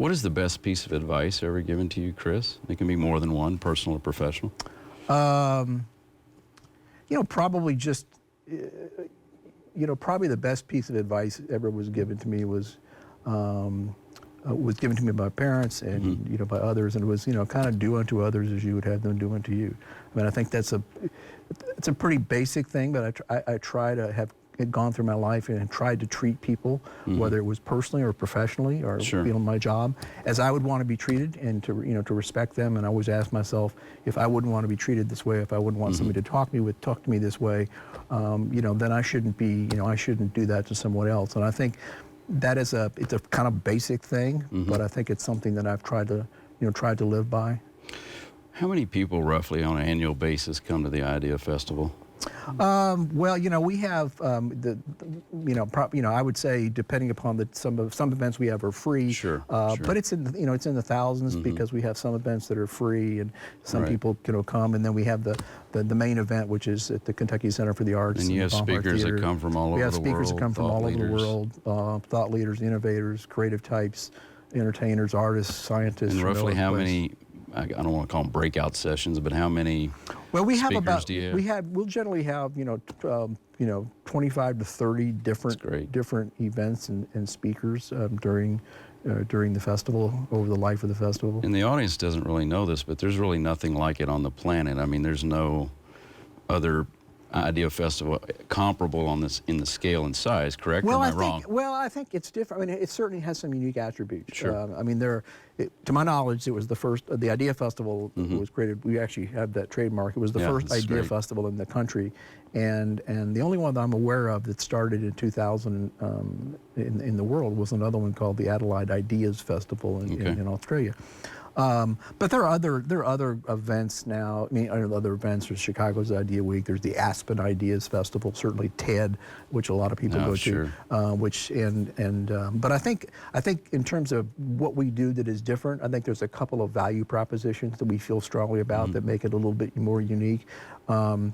What is the best piece of advice ever given to you, Kris? It can be more than one, personal or professional. You know, probably just, probably the best piece of advice ever was given to me was given to me by my parents and, by others, and it was, kind of do unto others as you would have them do unto you. I mean, I think it's a pretty basic thing, but I try to have gone through my life and tried to treat people, whether it was personally or professionally or my job, as I would want to be treated, and to to respect them. And I always ask myself, if I wouldn't want to be treated this way, if I wouldn't want somebody to talk to me this way, then I shouldn't be, I shouldn't do that to someone else. And I think that is it's a kind of basic thing, but I think it's something that I've tried to live by. How many people roughly on an annual basis come to the IdeaFestival? Well, we have I would say, depending upon some events we have are free. Sure. But it's in it's in the thousands, because we have some events that are free and some people come, and then we have the main event, which is at the Kentucky Center for the Arts. And you have speakers that come from all over the world. We have speakers that come from all over the world, thought leaders, innovators, creative types, entertainers, artists, scientists. And roughly how many? I don't want to call them breakout sessions, but how many? Well, we have speakers do you have? we'll generally have 25 to 30 different events and speakers during the festival, over the life of the festival. And the audience doesn't really know this, but there's really nothing like it on the planet. I mean, there's no other IdeaFestival comparable on this in the scale and size, correct? Well, or am I wrong? Well, I think it's different. I mean, it certainly has some unique attributes. Sure. I mean, to my knowledge, it was the first. The IdeaFestival was created. We actually have that trademark. It was the first IdeaFestival in the country, and the only one that I'm aware of that started in 2000 in the world was another one called the Adelaide Ideas Festival in Australia. But there are other events now. I mean, other events. There's Chicago's Idea Week. There's the Aspen Ideas Festival. Certainly TED, which a lot of people go to. But I think in terms of what we do that is different, I think there's a couple of value propositions that we feel strongly about that make it a little bit more unique. One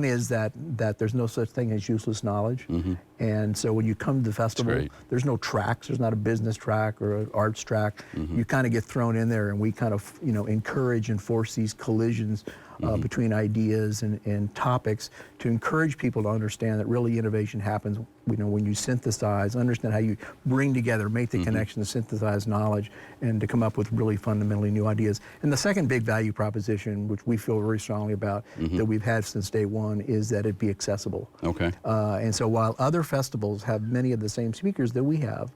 is that there's no such thing as useless knowledge. And so when you come to the festival, there's no tracks. There's not a business track or an arts track. You kind of get thrown in there, and we kind of, encourage and force these collisions between ideas and topics to encourage people to understand that really innovation happens, when you synthesize, understand how you bring together, make the connection to synthesize knowledge and to come up with really fundamentally new ideas. And the second big value proposition, which we feel very strongly about, that we've had since day one, is that it be accessible. Okay. And so while other festivals have many of the same speakers that we have,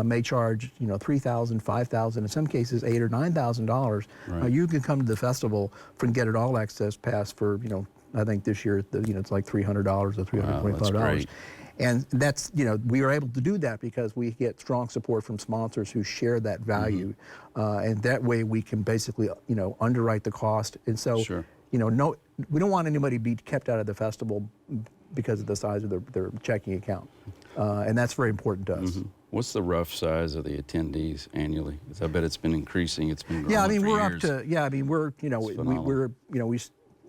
may charge $3,000, $5,000, in some cases $8,000 or $9,000, you can come to the festival and get an all access pass for I think this year it's like $300 or $325. Wow, and that's, we are able to do that because we get strong support from sponsors who share that value. And that way we can basically, underwrite the cost. And so, we don't want anybody to be kept out of the festival because of the size of their checking account. And that's very important to us. What's the rough size of the attendees annually? Because I bet it's been increasing. It's been growing I mean, for we're years. up to,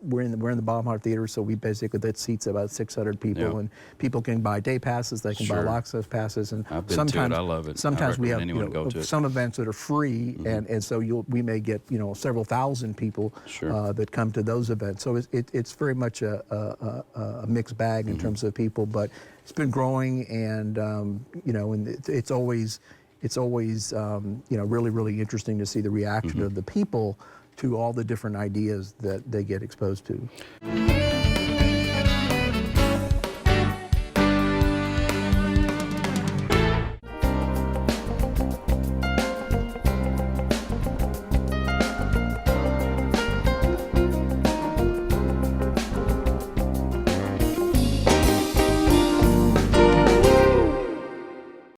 we're in the Baumhart Theater, so we basically, that seats about 600 people, and people can buy day passes, they can buy all access passes, and I've been to it. I love it. Sometimes we have go to some events that are free, and so we may get several thousand people that come to those events. So it's very much a mixed bag in terms of people, but it's been growing, and and it's always really, really interesting to see the reaction of the people to all the different ideas that they get exposed to.